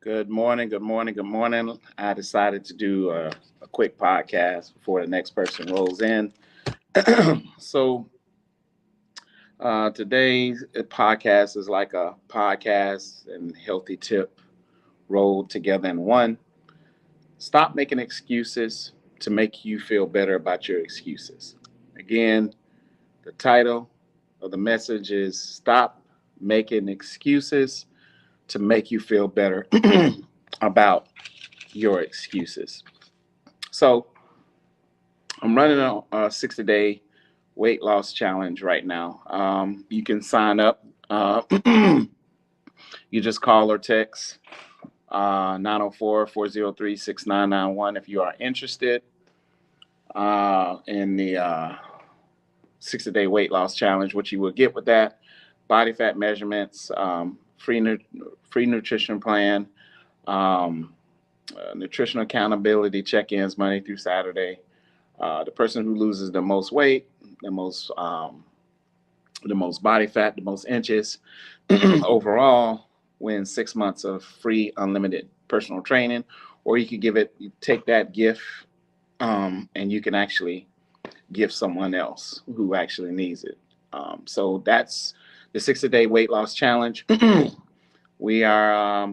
Good morning, good morning, good morning. I decided to do a quick podcast before the next person rolls in. so today's podcast is like a podcast and healthy tip rolled together in one. Stop making excuses to make you feel better about your excuses. Again, the title of the message is Stop Making Excuses to Make You Feel Better about Your Excuses. So, I'm running a 60-day weight loss challenge right now. You can sign up. You just call or text 904 if you are interested in the 60-day weight loss challenge. What you will get with that: body fat measurements, free nutrition plan, um, nutritional accountability check-ins Monday through Saturday. The person who loses the most weight, the most body fat, the most inches overall wins 6 months of free unlimited personal training. Or you take that gift, and you can actually give someone else who actually needs it. So that's the 60-day weight loss challenge. We got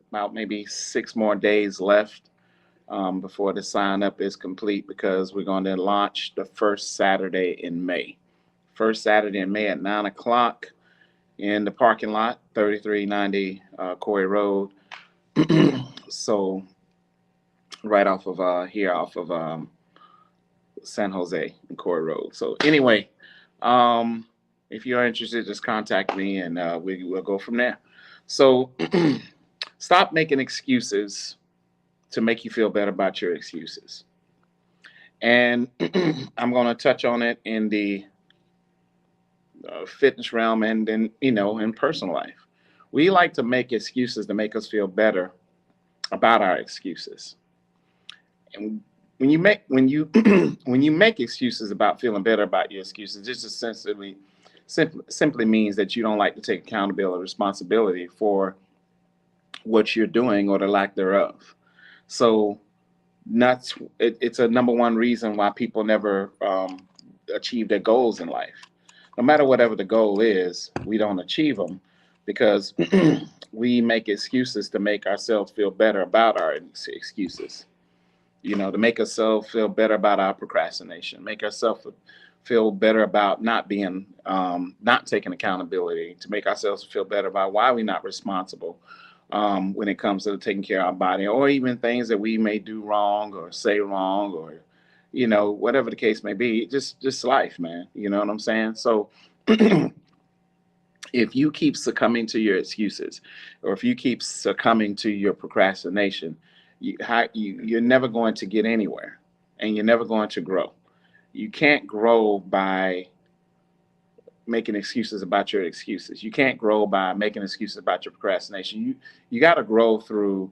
about maybe 6 more days left before the sign up is complete, because we're going to launch the first Saturday in May. First Saturday in May at 9 o'clock in the parking lot, 3390 Corey Road. So, right off of San Jose and Corey Road. So, anyway, if you're interested, just contact me and we'll go from there. So, stop making excuses to make you feel better about your excuses. And I'm going to touch on it in the fitness realm and then, in personal life. We like to make excuses to make us feel better about our excuses. And when you make excuses about feeling better about your excuses, this essentially simply means that you don't like to take accountability or responsibility for what you're doing or the lack thereof. So it's a number one reason why people never achieve their goals in life. No matter whatever the goal is, we don't achieve them because we make excuses to make ourselves feel better about our excuses. To make ourselves feel better about our procrastination, make ourselves feel better about not taking accountability, to make ourselves feel better about why we're not responsible when it comes to taking care of our body, or even things that we may do wrong or say wrong, or whatever the case may be. Just life, man. You know what I'm saying? So if you keep succumbing to your excuses, or if you keep succumbing to your procrastination, you're never going to get anywhere, and you're never going to grow. You can't grow by making excuses about your excuses. You can't grow by making excuses about your procrastination. You got to grow through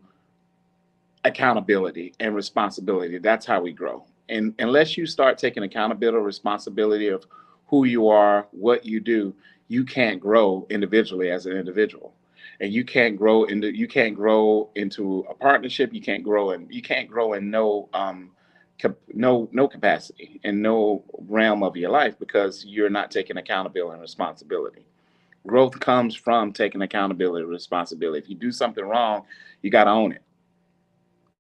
accountability and responsibility. That's how we grow. And unless you start taking accountability or responsibility of who you are, what you do, you can't grow individually as an individual. And you can't grow into a partnership. You can't grow in no capacity and no realm of your life, because you're not taking accountability and responsibility. Growth comes from taking accountability and responsibility. If you do something wrong, you got to own it.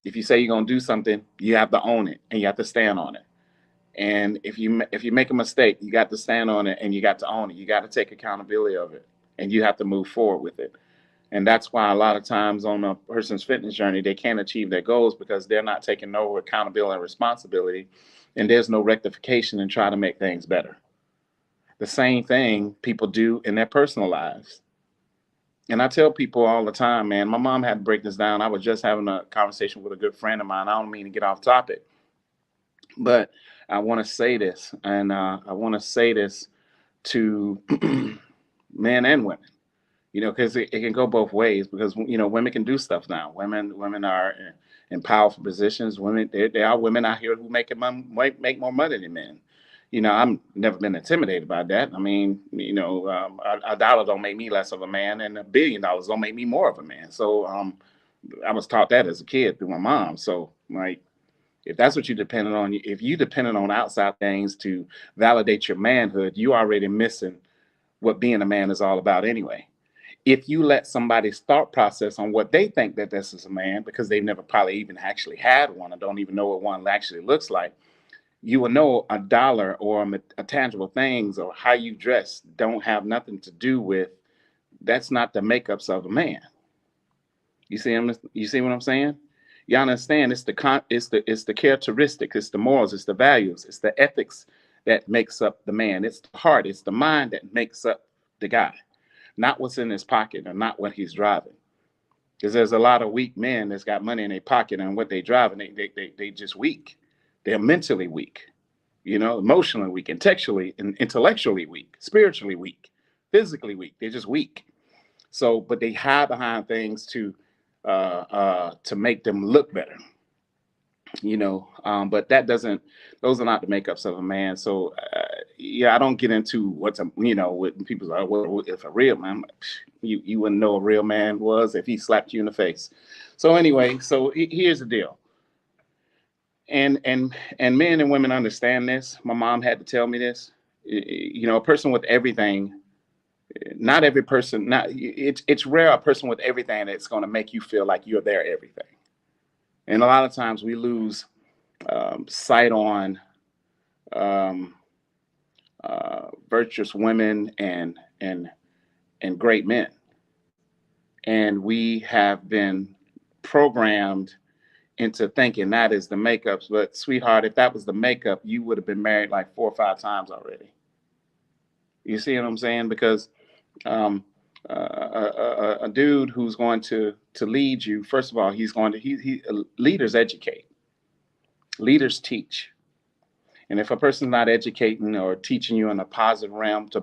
If you say you're going to do something, you have to own it and you have to stand on it. And if you make a mistake, you got to stand on it and you got to own it. You got to take accountability of it, and you have to move forward with it. And that's why a lot of times on a person's fitness journey, they can't achieve their goals, because they're not taking no accountability and responsibility, and there's no rectification and try to make things better. The same thing people do in their personal lives. And I tell people all the time, man, my mom had to break this down. I was just having a conversation with a good friend of mine. I don't mean to get off topic, but I want to say this, and I want to say this to men and women. Because it can go both ways, because women can do stuff now. Women are in powerful positions. Women, there are women out here who make more money than men. I've never been intimidated by that. I mean, a dollar don't make me less of a man, and $1 billion don't make me more of a man. So I was taught that as a kid through my mom. So like, if that's what you're dependent on, if you dependent on outside things to validate your manhood, you already missing what being a man is all about anyway. If you let somebody's thought process on what they think that this is a man, because they've never probably even actually had one and don't even know what one actually looks like, you will know a dollar or a tangible things or how you dress don't have nothing to do with, that's not the makeups of a man. You see what I'm saying? You understand? It's the characteristics, it's the morals, it's the values, it's the ethics that makes up the man. It's the heart, it's the mind that makes up the guy, not what's in his pocket or not what he's driving. Because there's a lot of weak men that's got money in their pocket and what they drive, and they just weak. They're mentally weak, emotionally weak, intellectually weak, spiritually weak, physically weak. They're just weak. So, but they hide behind things to make them look better, but that doesn't, those are not the makeups of a man. So yeah, I don't get into what's a, what people are, well, if a real man, you wouldn't know a real man was if he slapped you in the face. So anyway, so here's the deal. And men and women understand this. My mom had to tell me this. A person with everything, not every person, not it's rare a person with everything that's going to make you feel like you're their everything. And a lot of times we lose sight on um, virtuous women and great men, and we have been programmed into thinking that is the makeup. But sweetheart, if that was the makeup, you would have been married like 4 or 5 times already. You see what I'm saying? Because a dude who's going to lead you, first of all, he's going to leaders educate, leaders teach. And if a person's not educating or teaching you in a positive realm to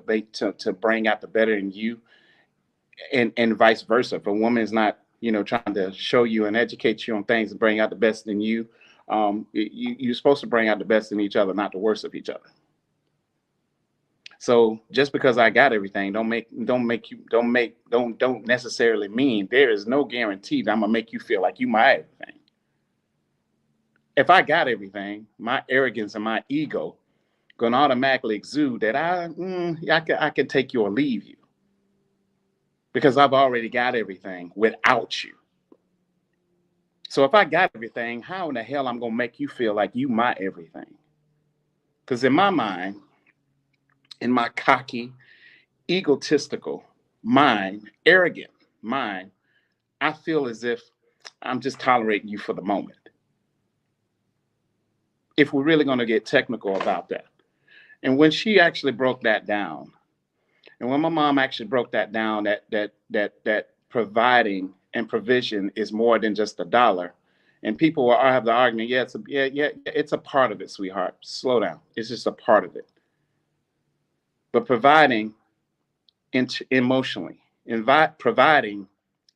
bring out the better in you, and vice versa, if a woman is not trying to show you and educate you on things and bring out the best in you, you're supposed to bring out the best in each other, not the worst of each other. So just because I got everything don't necessarily mean there is no guarantee that I'm gonna make you feel like you my everything. If I got everything, my arrogance and my ego gonna automatically exude that I can take you or leave you because I've already got everything without you. So if I got everything, how in the hell I'm gonna make you feel like you my everything? Because in my mind, in my cocky, egotistical mind, arrogant mind, I feel as if I'm just tolerating you for the moment. If we're really going to get technical about that. And when she actually broke that down, and when my mom actually broke that down, that providing and provision is more than just a dollar. And people will have the argument, yeah, it's a part of it, sweetheart. Slow down. It's just a part of it. But providing emotionally, providing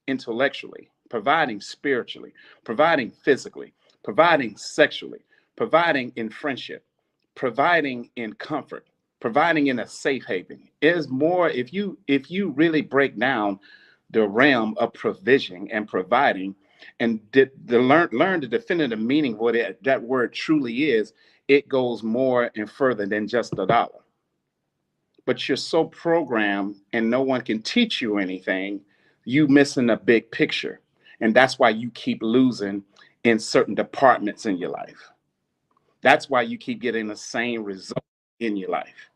intellectually, providing spiritually, providing physically, providing sexually, providing in friendship, providing in comfort, providing in a safe haven is more. If you really break down the realm of provision and providing, and learn the definitive meaning of what that word truly is, it goes more and further than just a dollar. But you're so programmed and no one can teach you anything, you missing the big picture. And that's why you keep losing in certain departments in your life. That's why you keep getting the same result in your life.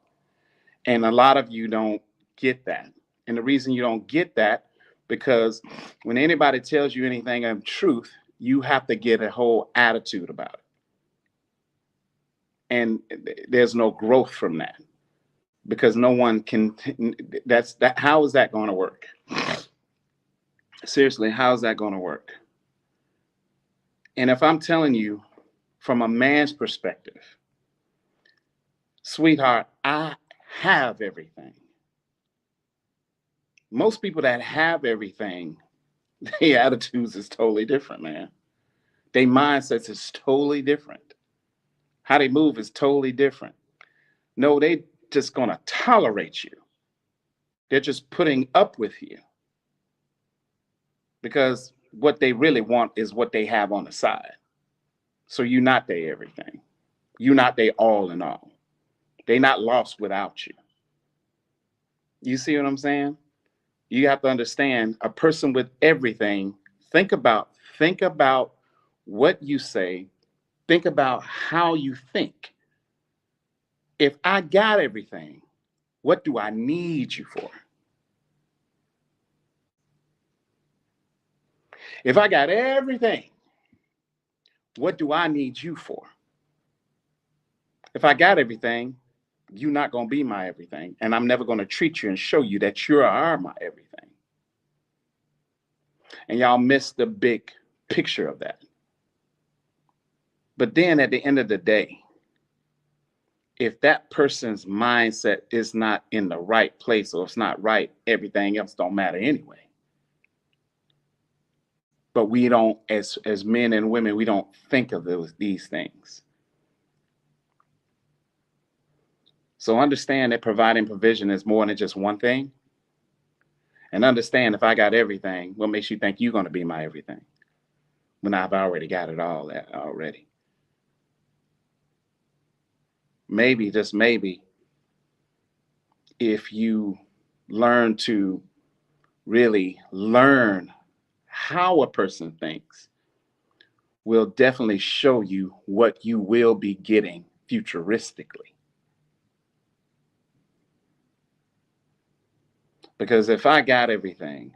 And a lot of you don't get that. And the reason you don't get that, because when anybody tells you anything of truth, you have to get a whole attitude about it. And there's no growth from that. Because no one can, how is that going to work? Seriously, how is that going to work? And if I'm telling you from a man's perspective, sweetheart, I have everything. Most people that have everything, their attitudes is totally different, man. Their mindsets is totally different. How they move is totally different. No, they just gonna tolerate you. They're just putting up with you. Because what they really want is what they have on the side. So you're not their everything. You're not their all in all. They're not lost without you. You see what I'm saying? You have to understand a person with everything. Think about what you say. Think about how you think. If I got everything, what do I need you for? If I got everything, what do I need you for? If I got everything, you're not going to be my everything. And I'm never going to treat you and show you that you are my everything. And y'all miss the big picture of that. But then at the end of the day, if that person's mindset is not in the right place or it's not right, everything else don't matter anyway. But we don't, as men and women, we don't think of these things. So understand that providing provision is more than just one thing. And understand if I got everything, what makes you think you're going to be my everything when I've already got it all already? Maybe, just maybe, if you learn to really learn how a person thinks, will definitely show you what you will be getting futuristically. Because if I got everything,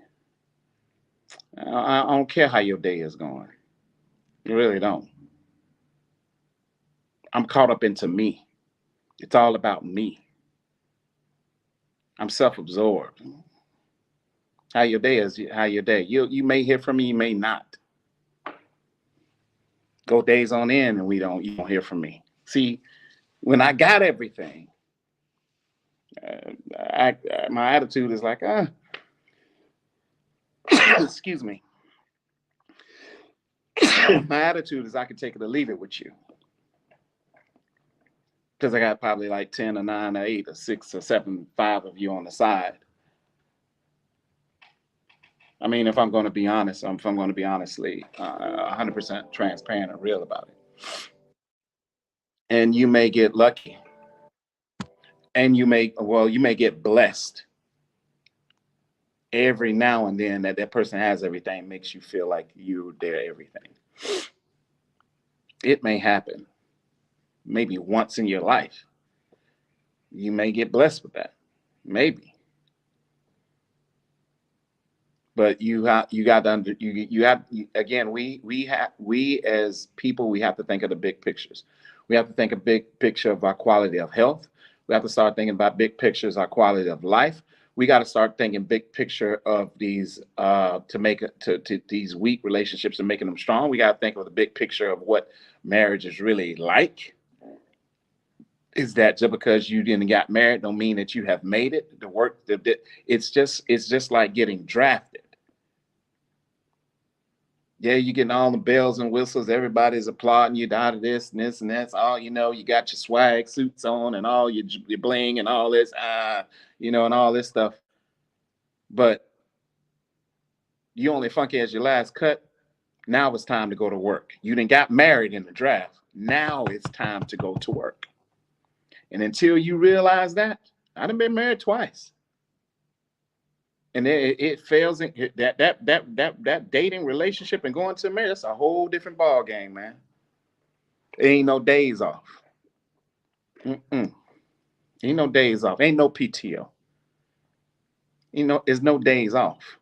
I don't care how your day is going. You really don't. I'm caught up into me. It's all about me. I'm self-absorbed. How your day is, how your day. You may hear from me, you may not. Go days on end and you don't hear from me. See, when I got everything, my attitude is like, excuse me. My attitude is I could take it or leave it with you. Because I got probably like 10 or 9 or 8 or 6 or 7, 5 of you on the side. I mean, if I'm going to be honest, if I'm going to be honestly 100% transparent and real about it. And you may get lucky. And you may get blessed. Every now and then that person has everything makes you feel like you're their everything. It may happen. Maybe once in your life. You may get blessed with that. Maybe. But we as people, we have to think of the big pictures. We have to think a big picture of our quality of health. We have to start thinking about big pictures, our quality of life. We got to start thinking big picture of these to these weak relationships and making them strong. We got to think of the big picture of what marriage is really like. Is that just because you didn't get married don't mean that you have made it? It's just like getting drafted. Yeah, you're getting all the bells and whistles. Everybody's applauding you down to this and this and that's. All you got your swag suits on and all your bling and all this, and all this stuff. But you only funky as your last cut. Now it's time to go to work. You done got married in the draft. Now it's time to go to work. And until you realize that, I done been married twice. And it fails in that dating relationship and going to marriage. That's a whole different ball game, man. Ain't no days off. Ain't no days off. Ain't no PTO. There's no days off.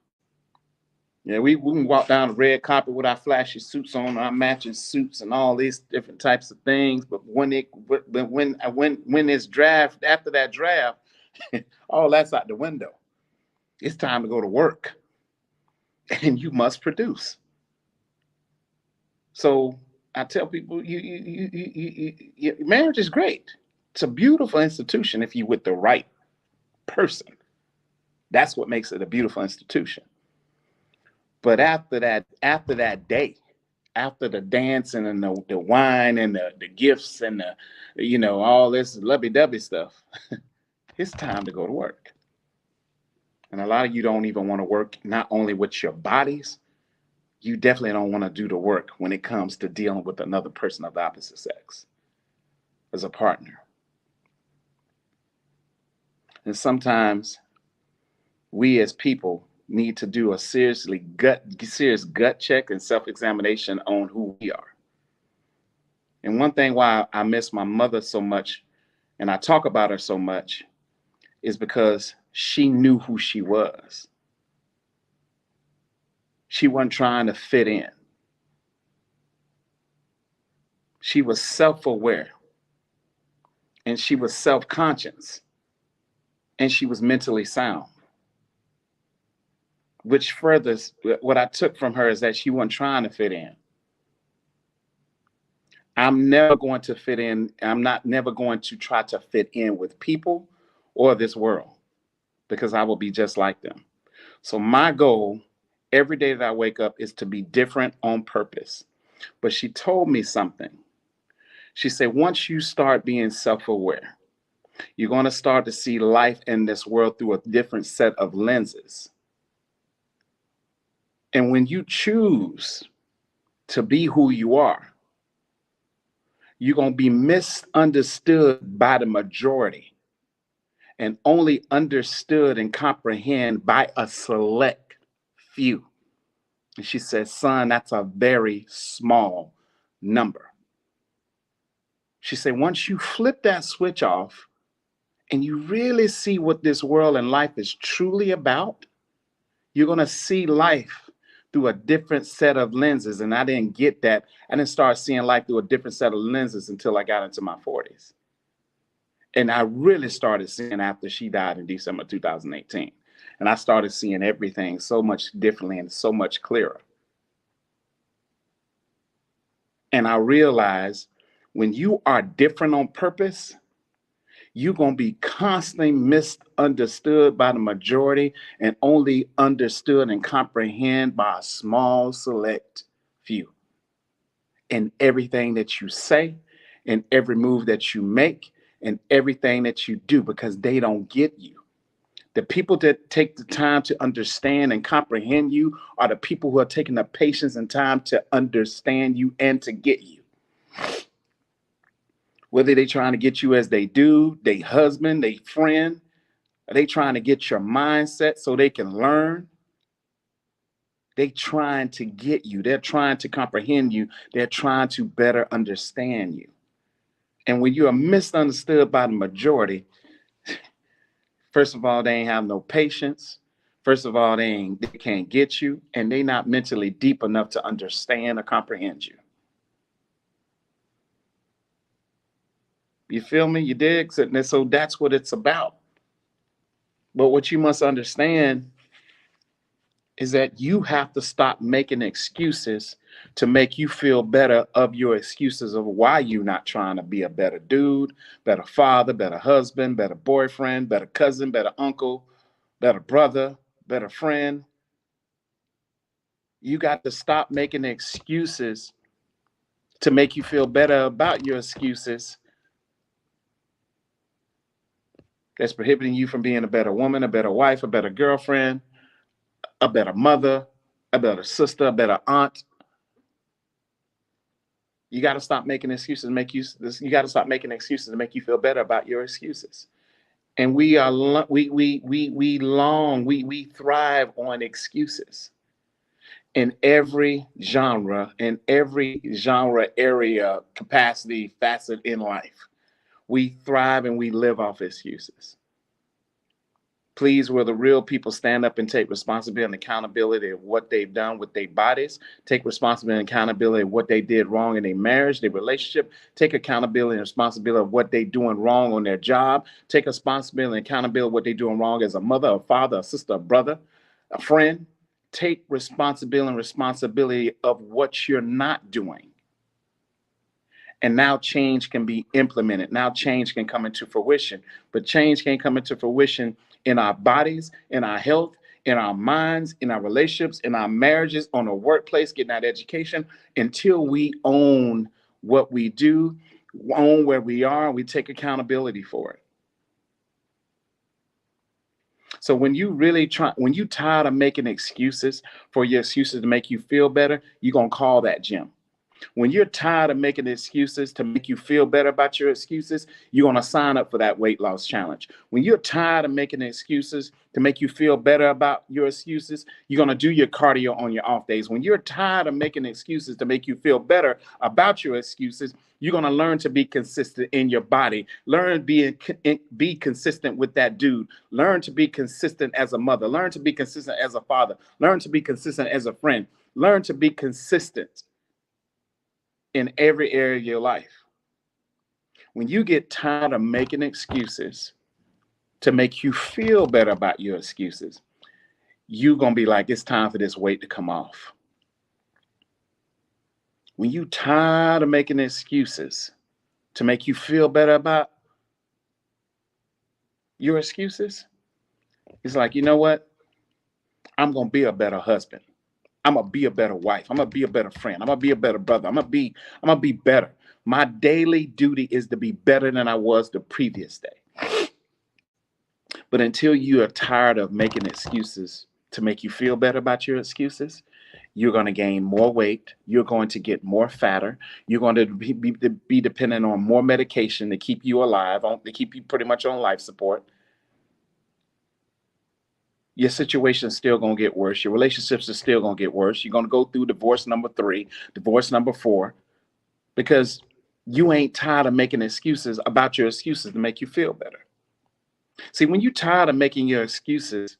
Yeah, we can walk down the red carpet with our flashy suits on, our matching suits, and all these different types of things. But when it's draft, after that draft, all that's out the window. It's time to go to work, and you must produce. So I tell people, marriage is great. It's a beautiful institution if you're with the right person. That's what makes it a beautiful institution. But after that day, after the dancing and the wine and the gifts and all this lovey-dovey stuff, it's time to go to work. And a lot of you don't even want to work not only with your bodies, you definitely don't want to do the work when it comes to dealing with another person of the opposite sex as a partner. And sometimes we as people need to do a serious gut check and self-examination on who we are. And one thing why I miss my mother so much and I talk about her so much is because she knew who she was. She wasn't trying to fit in. She was self-aware and she was self-conscious and she was mentally sound. Which furthers what I took from her is that she wasn't trying to fit in. I'm never going to fit in. I'm not never going to try to fit in with people or this world because I will be just like them. So my goal every day that I wake up is to be different on purpose. But she told me something. She said, once you start being self-aware, you're going to start to see life in this world through a different set of lenses. And when you choose to be who you are, you're going to be misunderstood by the majority and only understood and comprehend by a select few. And she says, son, that's a very small number. She said, once you flip that switch off and you really see what this world and life is truly about, you're going to see life through a different set of lenses. And I didn't get that. I didn't start seeing life through a different set of lenses until I got into my 40s. And I really started seeing after she died in December 2018. And I started seeing everything so much differently and so much clearer. And I realized when you are different on purpose, you're going to be constantly misunderstood by the majority and only understood and comprehended by a small select few. And everything that you say and every move that you make and everything that you do, because they don't get you. The people that take the time to understand and comprehend you are the people who are taking the patience and time to understand you and to get you. Whether they're trying to get you as they do, they husband, they friend, are they trying to get your mindset so they can learn? They trying to get you. They're trying to comprehend you. They're trying to better understand you. And when you are misunderstood by the majority, first of all, they ain't have no patience. First of all, they can't get you, and they not mentally deep enough to understand or comprehend you. You feel me? You dig? So that's what it's about. But what you must understand is that you have to stop making excuses to make you feel better of your excuses of why you're not trying to be a better dude, better father, better husband, better boyfriend, better cousin, better uncle, better brother, better friend. You got to stop making excuses to make you feel better about your excuses that's prohibiting you from being a better woman, a better wife, a better girlfriend, a better mother, a better sister, a better aunt. You got to stop making excuses to make you. You got to stop making excuses to make you feel better about your excuses. And we thrive on excuses in every genre area, capacity, facet in life. We thrive and we live off excuses. Please, will the real people stand up and take responsibility and accountability of what they've done with their bodies, take responsibility and accountability of what they did wrong in their marriage, their relationship, take accountability and responsibility of what they're doing wrong on their job, take responsibility and accountability of what they're doing wrong as a mother, a father, a sister, a brother, a friend. Take responsibility of what you're not doing. And now change can be implemented. Now change can come into fruition. But change can't come into fruition in our bodies, in our health, in our minds, in our relationships, in our marriages, on the workplace, getting that education, until we own what we do, own where we are, and we take accountability for it. So when you tired of making excuses for your excuses to make you feel better, you're going to call that gym. When you're tired of making excuses to make you feel better about your excuses, you're going to sign up for that weight loss challenge. When you're tired of making excuses to make you feel better about your excuses, you're going to do your cardio on your off days. When you're tired of making excuses to make you feel better about your excuses, you're going to learn to be consistent in your body. Learn be consistent with that dude. Learn to be consistent as a mother. Learn to be consistent as a father. Learn to be consistent as a friend. Learn to be consistent in every area of your life. When you get tired of making excuses to make you feel better about your excuses, you're going to be like, it's time for this weight to come off. When you tired of making excuses to make you feel better about your excuses, it's like, you know what? I'm going to be a better husband. I'm going to be a better wife. I'm going to be a better friend. I'm going to be a better brother. I'm going to be better. My daily duty is to be better than I was the previous day. But until you are tired of making excuses to make you feel better about your excuses, you're going to gain more weight. You're going to get more fatter. You're going to be dependent on more medication to keep you alive, to keep you pretty much on life support. Your situation is still going to get worse. Your relationships are still going to get worse. You're going to go through divorce number 3, divorce number 4, because you ain't tired of making excuses about your excuses to make you feel better. See, when you're tired of making excuses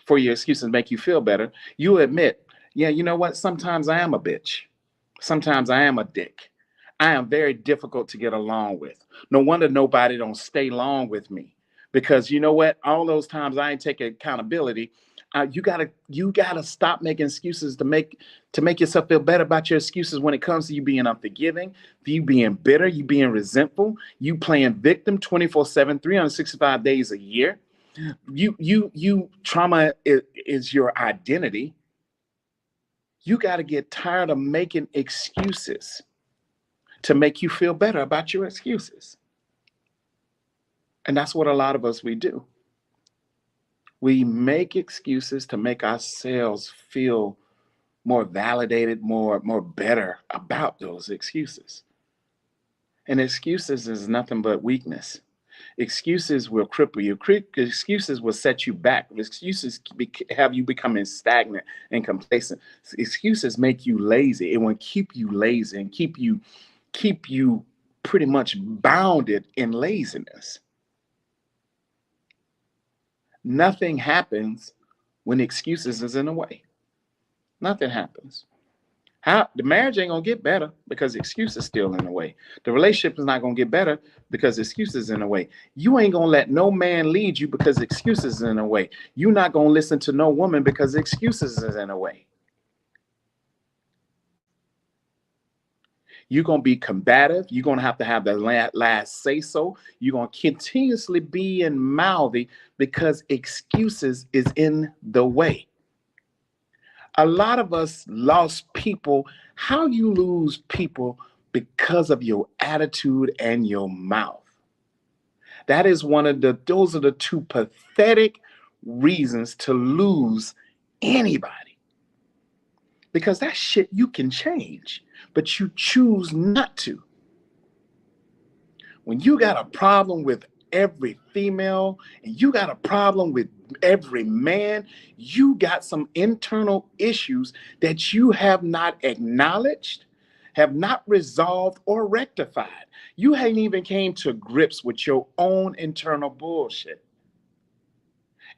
for your excuses to make you feel better, you admit, yeah, you know what? Sometimes I am a bitch. Sometimes I am a dick. I am very difficult to get along with. No wonder nobody don't stay long with me, because you know what? All those times I ain't taking accountability. You gotta stop making excuses to make yourself feel better about your excuses when it comes to you being unforgiving, you being bitter, you being resentful, you playing victim 24/7, 365 days a year. You trauma is your identity. You got to get tired of making excuses to make you feel better about your excuses. And that's what a lot of us we do. We make excuses to make ourselves feel more validated, more better about those excuses. And excuses is nothing but weakness. Excuses will cripple you. Excuses will set you back. Excuses have you becoming stagnant and complacent. Excuses make you lazy. It will keep you lazy and keep you pretty much bounded in laziness. Nothing happens when excuses is in the way. Nothing happens. The marriage ain't gonna get better because excuse is still in the way. The relationship is not gonna get better because excuses in the way. You ain't gonna let no man lead you because excuses is in the way. You're not gonna listen to no woman because excuses is in the way. You're gonna be combative. You're gonna have to have the last say so. You're gonna continuously be in mouthy because excuses is in the way. A lot of us lost people. How you lose people? Because of your attitude and your mouth. Those are the two pathetic reasons to lose anybody. Because that shit you can change, but you choose not to. When you got a problem with every female and you got a problem with every man, you got some internal issues that you have not acknowledged, have not resolved or rectified. You hadn't even came to grips with your own internal bullshit.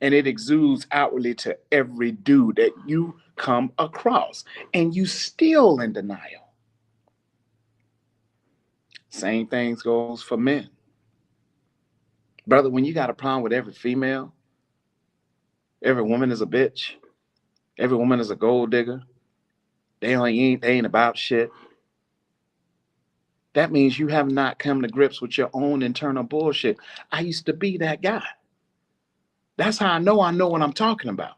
And it exudes outwardly to every dude that you come across, and you still in denial. Same thing goes for men. Brother, when you got a problem with every female, every woman is a bitch, every woman is a gold digger, they ain't about shit. That means you have not come to grips with your own internal bullshit. I used to be that guy. That's how I know what I'm talking about.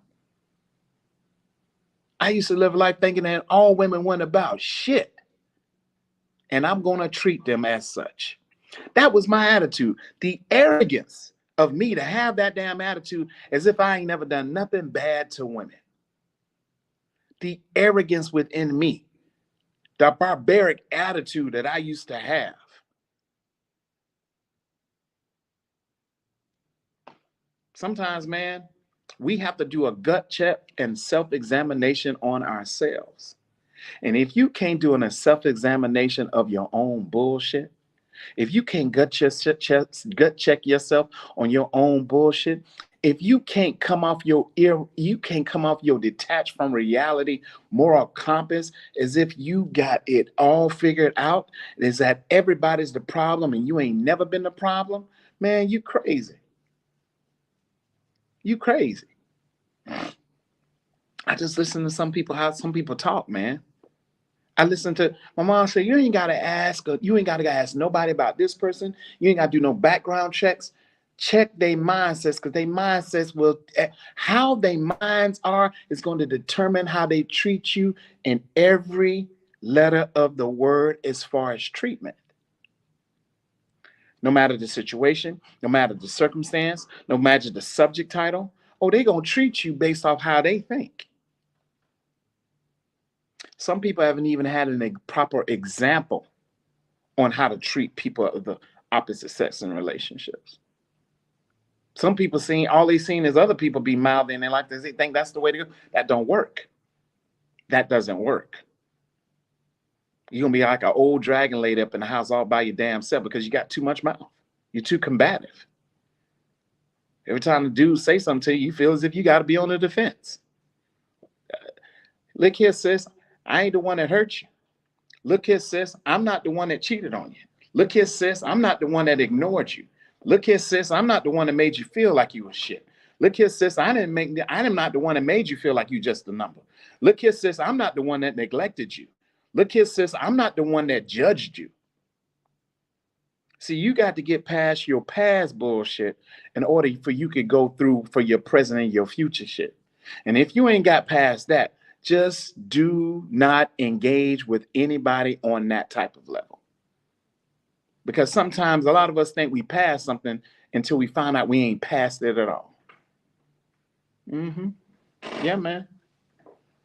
I used to live a life thinking that all women weren't about shit, and I'm going to treat them as such. That was my attitude. The arrogance of me to have that damn attitude as if I ain't never done nothing bad to women. The arrogance within me, the barbaric attitude that I used to have. Sometimes, man, we have to do a gut check and self-examination on ourselves. And if you can't do a self-examination of your own bullshit, if you can't gut check yourself on your own bullshit, if you can't come off your ear, you can't come off your detached from reality moral compass as if you got it all figured out, is that everybody's the problem and you ain't never been the problem, man, you crazy. You crazy. I just listen to how some people talk, man. I listen to my mom say, you ain't gotta ask, you ain't gotta ask nobody about this person. You ain't gotta do no background checks. Check their mindsets, because their mindsets will, how their minds are is going to determine how they treat you in every letter of the word as far as treatment. No matter the situation, no matter the circumstance, no matter the subject title, oh, they're gonna treat you based off how they think. Some people haven't even had a proper example on how to treat people of the opposite sex in relationships. Some people all they seen is other people be mild and they like to think that's the way to go. That don't work. That doesn't work. You're gonna be like an old dragon laid up in the house all by your damn self because you got too much mouth. You're too combative. Every time the dude say something to you, you feel as if you got to be on the defense. Look here, sis. I ain't the one that hurt you. Look here, sis. I'm not the one that cheated on you. Look here, sis. I'm not the one that ignored you. Look here, sis. I'm not the one that made you feel like you were shit. Look here, sis. I'm not the one that made you feel like you just a number. Look here, sis. I'm not the one that neglected you. Look here, sis. I'm not the one that judged you. See, you got to get past your past bullshit in order for you to go through for your present and your future shit. And if you ain't got past that, just do not engage with anybody on that type of level. Because sometimes a lot of us think we passed something until we find out we ain't passed it at all. Yeah, man.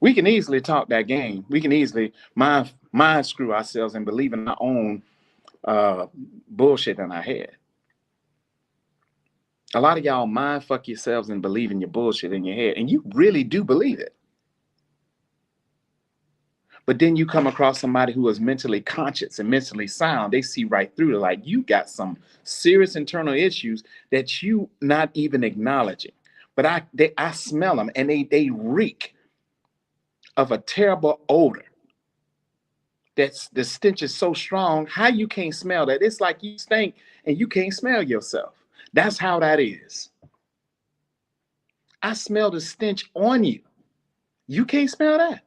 We can easily talk that game. We can easily mind screw ourselves and believe in our own bullshit in our head. A lot of y'all mind fuck yourselves and believe in your bullshit in your head, and you really do believe it. But then you come across somebody who is mentally conscious and mentally sound. They see right through it. Like, you got some serious internal issues that you not even acknowledging. But I smell them, and they reek of a terrible odor. The stench is so strong. How you can't smell that? It's like you stink and you can't smell yourself. That's how that is. I smell the stench on you. You can't smell that.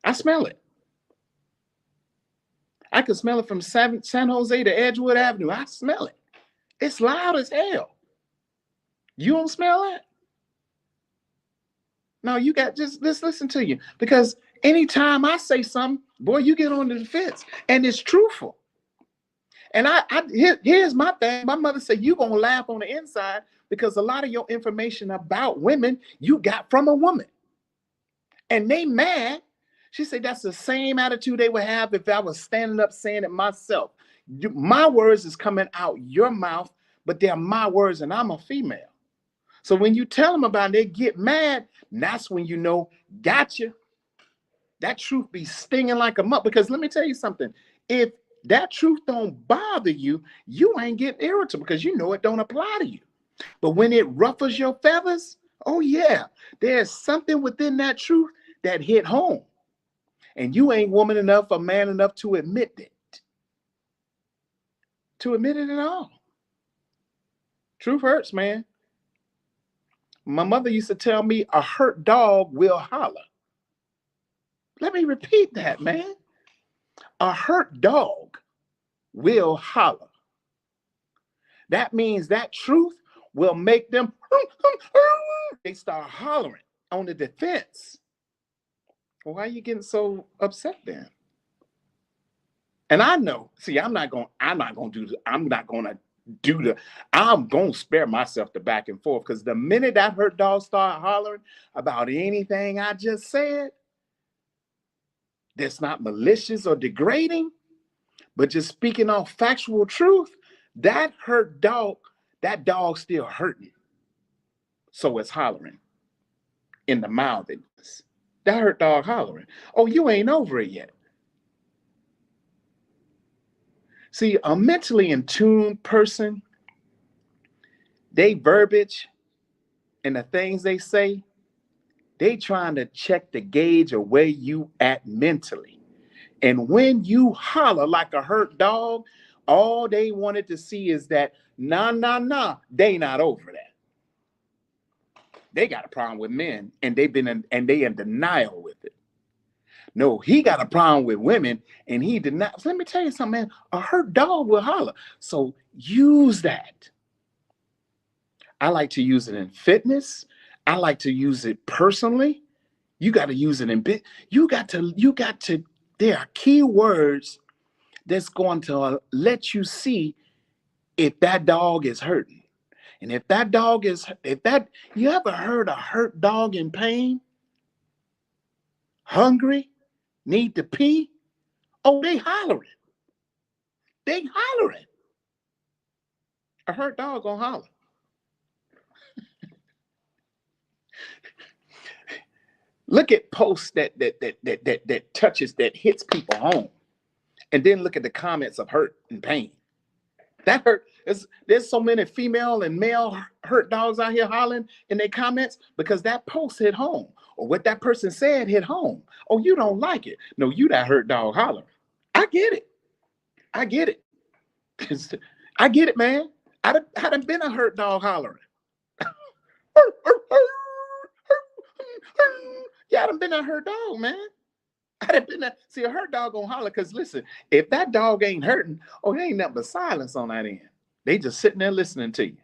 I smell it. I can smell it from San Jose to Edgewood Avenue. I smell it. It's loud as hell. You don't smell that? No, you got let's listen to you. Because anytime I say something, boy, you get on the defense. And it's truthful. And here's my thing. My mother said, you gonna laugh on the inside because a lot of your information about women you got from a woman. And they mad. She said that's the same attitude they would have if I was standing up saying it myself. My words is coming out your mouth, but they're my words and I'm a female. So when you tell them about it, they get mad. And that's when you know, gotcha. That truth be stinging like a mutt. Because let me tell you something. If that truth don't bother you, you ain't getting irritable because you know it don't apply to you. But when it ruffles your feathers, oh yeah, there's something within that truth that hit home. And you ain't woman enough or man enough to admit it. To admit it at all. Truth hurts, man. My mother used to tell me a hurt dog will holler. Let me repeat that, man. A hurt dog will holler. That means that truth will make them, they start hollering on the defense. Well, why are you getting so upset then? And I know, see, I'm not gonna I'm gonna spare myself the back and forth, because the minute that hurt dog start hollering about anything I just said that's not malicious or degrading, but just speaking on factual truth, that hurt dog, that dog still hurting. So it's hollering in the mouthedness. That hurt dog hollering. Oh, you ain't over it yet. See, a mentally in tune person, they verbiage and the things they say, they trying to check the gauge of where you at mentally. And when you holler like a hurt dog, all they wanted to see is that, nah, they not over that. They got a problem with men, and they in denial with it. No, he got a problem with women, and he denies. So let me tell you something, man. A hurt dog will holler. So use that. I like to use it in fitness. I like to use it personally. You got to use it in bit. You got to, there are key words that's going to let you see if that dog is hurting. And if you ever heard a hurt dog in pain, hungry, need to pee? Oh, they hollering. They hollering. A hurt dog gonna holler. Look at posts that touches, that hits people home, and then look at the comments of hurt and pain. That hurt. There's so many female and male hurt dogs out here hollering in their comments because that post hit home, or what that person said hit home. Oh, you don't like it? No, you that hurt dog hollering. I get it. I get it. I get it, man. I done been a hurt dog hollering. Yeah, I done been a hurt dog, man. I done been a, see, a hurt dog gonna holler, because listen, if that dog ain't hurting, oh, there ain't nothing but silence on that end. They just sitting there listening to you.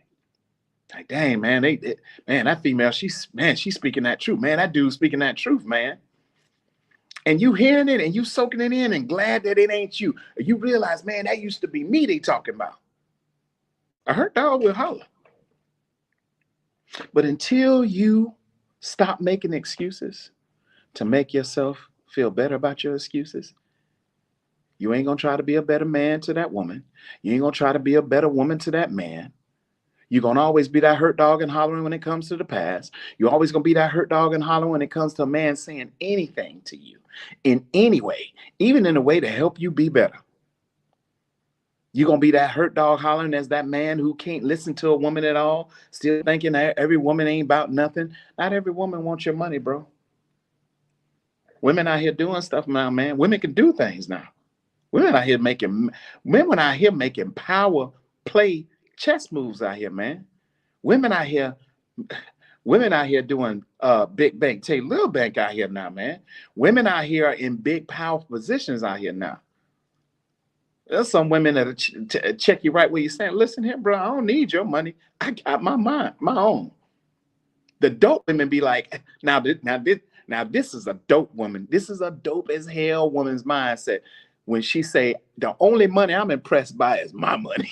Like, dang, man, man, that female, she's speaking that truth, man. That dude's speaking that truth, man. And you hearing it and you soaking it in and glad that it ain't you. You realize, man, that used to be me they talking about. A hurt dog will holler. But until you stop making excuses to make yourself feel better about your excuses, you ain't gonna try to be a better man to that woman. You ain't gonna try to be a better woman to that man. You're gonna always be that hurt dog and hollering when it comes to the past. You're always gonna be that hurt dog and hollering when it comes to a man saying anything to you in any way, even in a way to help you be better. You're gonna be that hurt dog hollering as that man who can't listen to a woman at all, still thinking that every woman ain't about nothing. Not every woman wants your money, bro. Women out here doing stuff now, man. Women can do things now. Women out here making power play chess moves out here, man. Women out here doing big bank, take little bank out here now, man. Women out here are in big powerful positions out here now. There's some women that check you right where you're saying, listen here, bro, I don't need your money. I got my own. The dope women be like, now this is a dope woman. This is a dope as hell woman's mindset. When she say, the only money I'm impressed by is my money.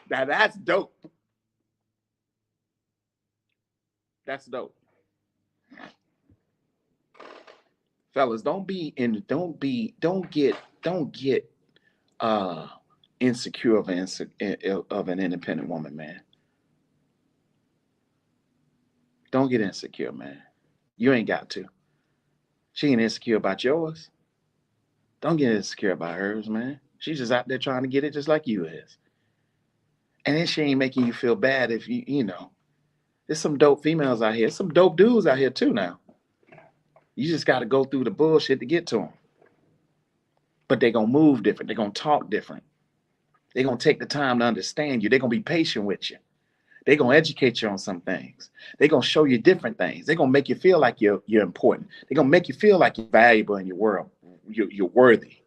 Now that's dope. That's dope. Fellas, don't get insecure of an independent woman, man. Don't get insecure, man. You ain't got to. She ain't insecure about yours. Don't get insecure about hers, man. She's just out there trying to get it just like you is. And then she ain't making you feel bad if you know. There's some dope females out here. Some dope dudes out here too now. You just got to go through the bullshit to get to them. But they're going to move different. They're going to talk different. They're going to take the time to understand you. They're going to be patient with you. They're going to educate you on some things. They're going to show you different things. They're going to make you feel like you're important. They're going to make you feel like you're valuable in your world. You're worthy.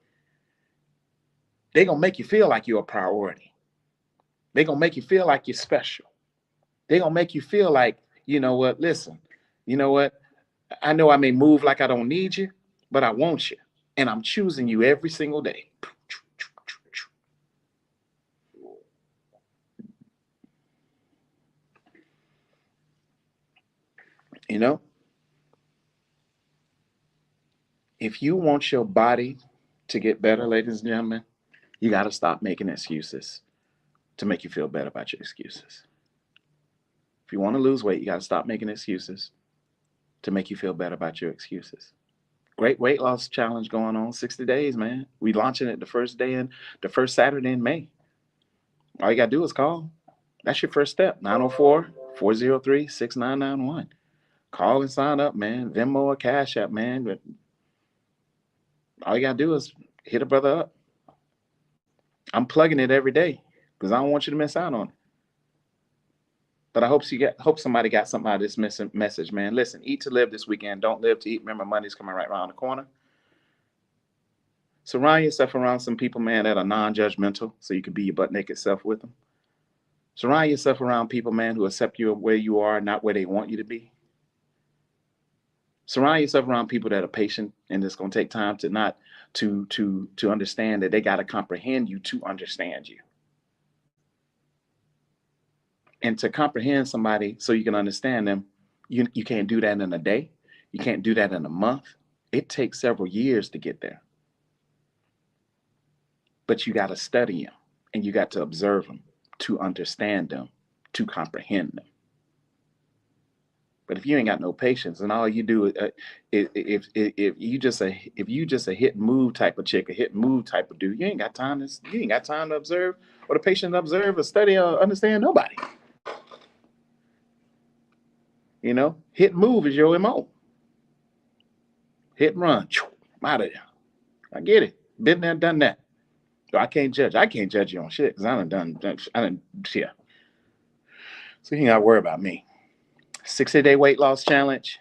They're going to make you feel like you're a priority. They're going to make you feel like you're special. They're going to make you feel like, you know what, listen, you know what? I know I may move like I don't need you, but I want you. And I'm choosing you every single day. You know, if you want your body to get better, ladies and gentlemen, you got to stop making excuses to make you feel better about your excuses. If you want to lose weight, you got to stop making excuses to make you feel better about your excuses. Great weight loss challenge going on, 60 days, man. We launching it the first Saturday in May. All you got to do is call. That's your first step, 904-403-6991. Call and sign up, man. Venmo or Cash App, man. But all you got to do is hit a brother up. I'm plugging it every day because I don't want you to miss out on it. But I hope somebody got something out of this message, man. Listen, eat to live this weekend. Don't live to eat. Remember, money's coming right around the corner. Surround yourself around some people, man, that are non-judgmental, so you can be your butt naked self with them. Surround yourself around people, man, who accept you where you are, not where they want you to be. Surround yourself around people that are patient, and it's going to take time to understand that they got to comprehend you to understand you. And to comprehend somebody so you can understand them, you can't do that in a day. You can't do that in a month. It takes several years to get there. But you got to study them, and you got to observe them to understand them, to comprehend them. But if you ain't got no patience, and all you do is if you just a hit and move type of chick, a hit and move type of dude, you ain't got time to observe, or the patient observe, or study, or understand nobody. You know, hit and move is your MO. Hit and run, I'm out of there. I get it. Been there, done that. So I can't judge. I can't judge you on shit because I done, yeah. So you ain't got to worry about me. 60-day weight loss challenge.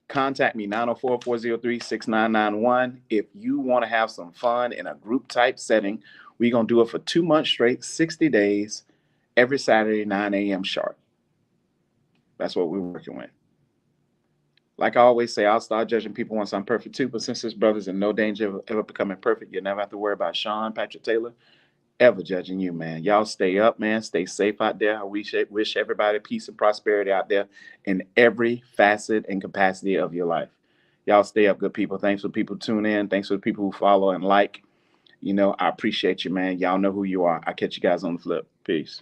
Contact me, 904-403-6991. If you want to have some fun in a group type setting, we're going to do it for 2 months straight, 60 days, every Saturday, 9 a.m. sharp. That's what we're working with. Like I always say, I'll start judging people once I'm perfect too, but since this brother's in no danger of ever becoming perfect, you never have to worry about Sean Patrick Taylor ever judging you, man. Y'all stay up, man. Stay safe out there. I wish everybody peace and prosperity out there in every facet and capacity of your life. Y'all stay up, good people. Thanks for people tune in. Thanks for the people who follow and like. You know, I appreciate you, man. Y'all know who you are. I'll catch you guys on the flip. Peace.